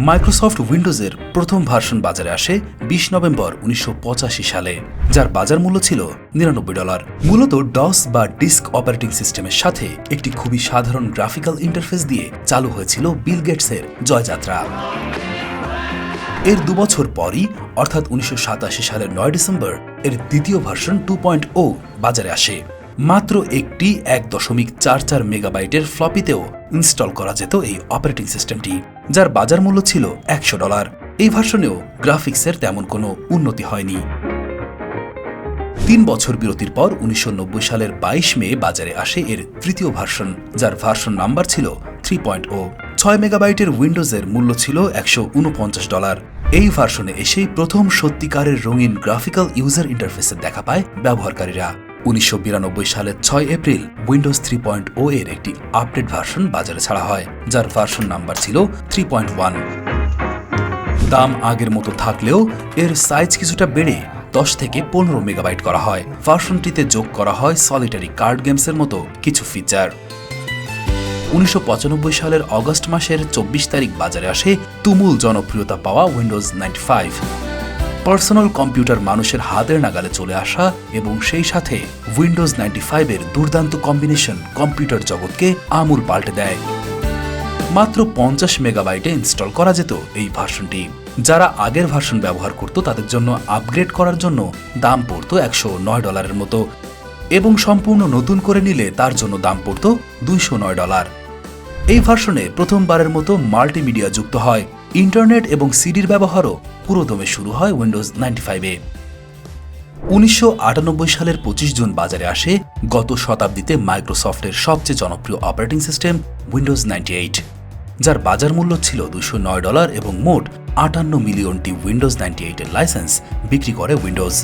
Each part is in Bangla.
মাইক্রোসফট উইন্ডোজের প্রথম ভার্সন বাজারে আসে ২০ নভেম্বর ১৯৮৫ সালে, যার বাজার মূল্য ছিল $৯৯। মূলত ডস বা ডিস্ক অপারেটিং সিস্টেমের সাথে একটি খুবই সাধারণ গ্রাফিক্যাল ইন্টারফেস দিয়ে চালু হয়েছিল বিল গেটসের জয়যাত্রা। এর ২ বছর পরই অর্থাৎ ১৯৮৭ সালের ৯ ডিসেম্বর এর দ্বিতীয় ভার্সন ২.০ বাজারে আসে। মাত্র একটি ১.৪৪ মেগাবাইটের ফ্লপিতেও ইনস্টল করা যেত এই অপারেটিং সিস্টেমটি, যার বাজার মূল্য ছিল $১০০। এই ভার্সনেও গ্রাফিক্সের তেমন কোনো উন্নতি হয়নি। ৩ বছর বিরতির পর ১৯৯০ সালের ২২ মে বাজারে আসে এর তৃতীয় ভার্সন, যার ভার্সন নাম্বার ছিল 3.0। ৬ মেগাবাইটের উইন্ডোজের মূল্য ছিল $১৪৯। এই ভার্সনে এসেই প্রথম সত্যিকারের রঙিন গ্রাফিক্যাল ইউজার ইন্টারফেসের দেখা পায় ব্যবহারকারীরা। ১৯৯২ সালের ৬ এপ্রিল উইন্ডোজ 3.0 এর একটি আপডেট ভার্সন বাজারে ছাড়া হয়, যার ভার্সন নাম্বার ছিল 3.1। দাম আগের মতো থাকলেও এর সাইজ কিছুটা বেড়ে ১০ থেকে ১৫ মেগাবাইট করা হয়। ভার্সনটিতে যোগ করা হয় সলিটারি কার্ড গেমসের মতো কিছু ফিচার। ১৯৯৫ সালের অগস্ট মাসের ২৪ তারিখ বাজারে আসে তুমুল জনপ্রিয়তা পাওয়া উইন্ডোজ ৯৫। পার্সোনাল কম্পিউটার মানুষের হাতের নাগালে চলে আসা এবং সেই সাথে উইন্ডোজ ৯৫ এর দুর্দান্ত কম্বিনেশন কম্পিউটার জগৎকে আমূল পাল্টে দেয়। মাত্র ৫০ মেগাবাইটে ইনস্টল করা যেত এই ভার্সনটি। যারা আগের ভার্সন ব্যবহার করত তাদের জন্য আপগ্রেড করার জন্য দাম পড়ত $১০৯ মতো, এবং সম্পূর্ণ নতুন করে নিলে তার জন্য দাম পড়ত $২০৯। এই ভার্সনে প্রথমবারের মতো মাল্টিমিডিয়া যুক্ত হয়। ইন্টারনেট এবং সিডির ব্যবহারও পুরোদমে শুরু হয় উইন্ডোজ ৯৫-এ। ১৯৯৮ সালের ২৫ জুন বাজারে আসে গত শতাব্দীতে মাইক্রোসফটের সবচেয়ে জনপ্রিয় অপারেটিং সিস্টেম উইন্ডোজ ৯৮, যার বাজার মূল্য ছিল $২০৯ এবং মোট ৫৮ মিলিয়নটি উইন্ডোজ ৯৮ এর লাইসেন্স বিক্রি করে উইন্ডোজ।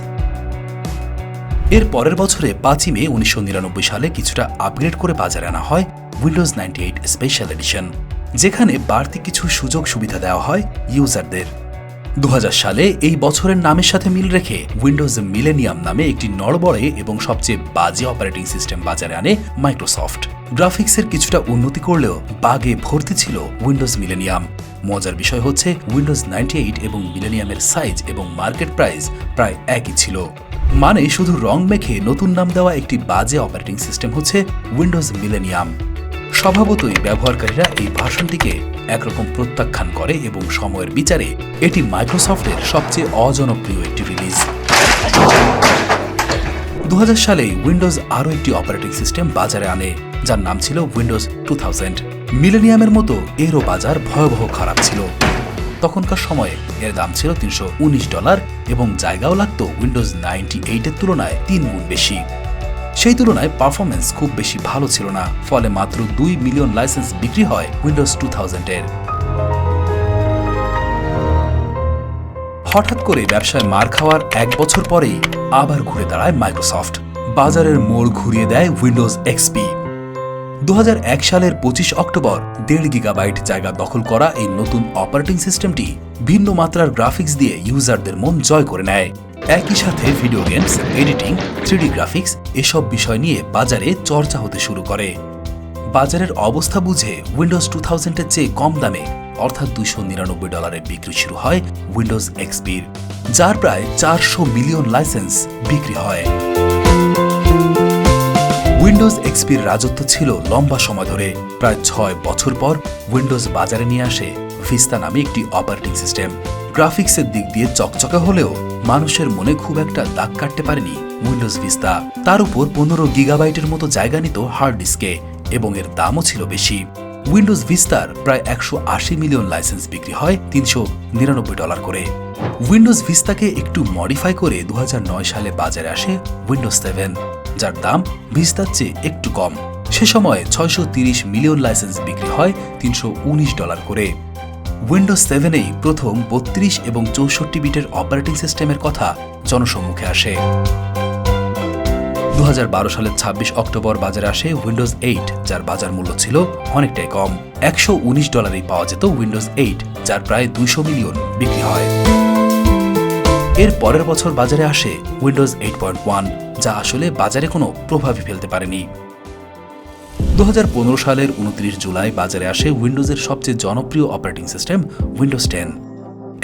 এর পরের বছরে ৫ই মে ১৯৯৯ সালে কিছুটা আপগ্রেড করে বাজারে আনা হয় উইন্ডোজ ৯৮ স্পেশাল এডিশন, যেখানে বাড়তি কিছু সুযোগ সুবিধা দেওয়া হয় ইউজারদের। ২০০০ সালে এই বছরের নামের সাথে মিল রেখে উইন্ডোজ মিলেনিয়াম নামে একটি নড়বড়ে এবং সবচেয়ে বাজে অপারেটিং সিস্টেম বাজারে আনে মাইক্রোসফট। গ্রাফিক্সের কিছুটা উন্নতি করলেও বাগে ভর্তি ছিল উইন্ডোজ মিলেনিয়াম। মজার বিষয় হচ্ছে উইন্ডোজ ৯৮ এবং মিলেনিয়ামের সাইজ এবং মার্কেট প্রাইস প্রায় একই ছিল। মানে শুধু রং মেখে নতুন নাম দেওয়া একটি বাজে অপারেটিং সিস্টেম হচ্ছে উইন্ডোজ মিলেনিয়াম। স্বভাবতই ব্যবহারকারীরা এই ভার্সনটিকে একরকম প্রত্যাখ্যান করে এবং সময়ের বিচারে এটি মাইক্রোসফটের সবচেয়ে অজনপ্রিয় একটি রিলিজ। ২০০০ সালে উইন্ডোজ আরও একটি অপারেটিং সিস্টেম বাজারে আনে, যার নাম ছিল উইন্ডোজ 2000। মিলেনিয়ামের মতো এরও বাজার ভয়াবহ খারাপ ছিল। তখনকার সময়ে এর দাম ছিল $৩১৯ এবং জায়গাও লাগতো উইন্ডোজ ৯৮ এর তুলনায় ৩ গুণ বেশি। সেই তুলনায় পারফরমেন্স খুব বেশি ভালো ছিল না, ফলে মাত্র ২ মিলিয়ন লাইসেন্স বিক্রি হয় উইন্ডোজ 2000-এর। হঠাৎ করে ব্যবসায় মার খাওয়ার ১ বছর পরেই আবার ঘুরে দাঁড়ায় মাইক্রোসফট। বাজারের মোড় ঘুরিয়ে দেয় উইন্ডোজ এক্সপি। ২০০১ সালের ২৫ অক্টোবর ১.৫ গিগাবাইট জায়গা দখল করা এই নতুন অপারেটিং সিস্টেমটি ভিন্ন মাত্রার গ্রাফিক্স দিয়ে ইউজারদের মন জয় করে নেয়। একই সাথে video games, editing, 3D graphics এসব বিষয় নিয়ে বাজারে চর্চা হতে শুরু করে। বাজারের অবস্থা বুঝে উইন্ডোজ 2000-এর চেয়ে কম দামে অর্থাৎ $২৯৯ বিক্রি শুরু হয় উইন্ডোজ এক্সপির, যার প্রায় ৪০০ মিলিয়ন লাইসেন্স বিক্রি হয়। উইন্ডোজ এক্সপির রাজত্ব ছিল লম্বা সময় ধরে। প্রায় ৬ বছর পর উইন্ডোজ বাজারে নিয়ে আসে ভিস্তা নামে একটি অপারেটিং সিস্টেম। গ্রাফিক্সের দিক দিয়ে চকচকে হলেও মানুষের মনে খুব একটা দাগ কাটতে পারেনি উইন্ডোজ ভিস্তা। তার উপর ১৫ গিগাবাইটের মতো জায়গা নিত হার্ড ডিস্কে এবং এর দামও ছিল বেশি। উইন্ডোজ ভিস্তার প্রায় ১৮০ মিলিয়ন লাইসেন্স বিক্রি হয় $৩৯৯ করে। উইন্ডোজ ভিস্তাকে একটু মডিফাই করে ২০০৯ সালে বাজারে আসে উইন্ডোজ 7, যার দাম ভিস্তার চেয়ে একটু কম। সে সময় ৬৩০ মিলিয়ন লাইসেন্স বিক্রি হয় $৩১৯ করে। উইন্ডোজ 7-এই প্রথম ৩২ এবং ৬৪ বিটের অপারেটিং সিস্টেমের কথা জনসম্মুখে আসে। ২০১২ সালের ২৬ অক্টোবর বাজারে আসে উইন্ডোজ 8, যার বাজার মূল্য ছিল অনেকটাই কম। $১১৯ পাওয়া যেত উইন্ডোজ 8, যার প্রায় ২০০ মিলিয়ন বিক্রি হয়। এর পরের বছর বাজারে আসে উইন্ডোজ 8.1, যা আসলে বাজারে কোনো প্রভাবই ফেলতে পারেনি। 2015 সালের 29 জুলাই বাজারে আসে উইন্ডোজের সবচেয়ে জনপ্রিয় অপারেটিং সিস্টেম উইন্ডোজ 10।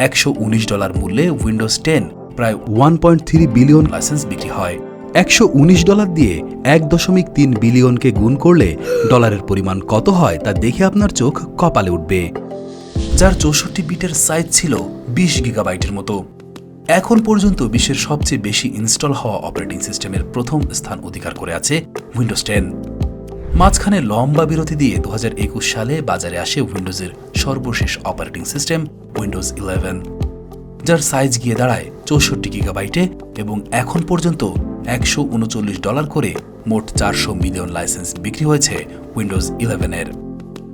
$119 মূল্যে উইন্ডোজ 10 প্রায় 1.3 বিলিয়ন লাইসেন্স বিক্রি হয়। $119 দিয়ে 1.3 বিলিয়নকে গুণ করলে ডলারের পরিমাণ কত হয় তা দেখে আপনার চোখ কপালে উঠবে। যার 64 বিটের সাইজ ছিল 20 গিগাবাইটের মতো। এখন পর্যন্ত বিশ্বের সবচেয়ে বেশি ইনস্টল হওয়া অপারেটিং সিস্টেমের প্রথম স্থান অধিকার করে আছে উইন্ডোজ 10। মাঝখানে লম্বা বিরতি দিয়ে 2021 সালে বাজারে আসে উইন্ডোজের সর্বশেষ অপারেটিং সিস্টেম উইন্ডোজ 11, যার সাইজ গিয়ে দাঁড়ায় 64 গিগাবাইটে এবং এখন পর্যন্ত $139 করে মোট 400 মিলিয়ন লাইসেন্স বিক্রি হয়েছে উইন্ডোজ 11-এর।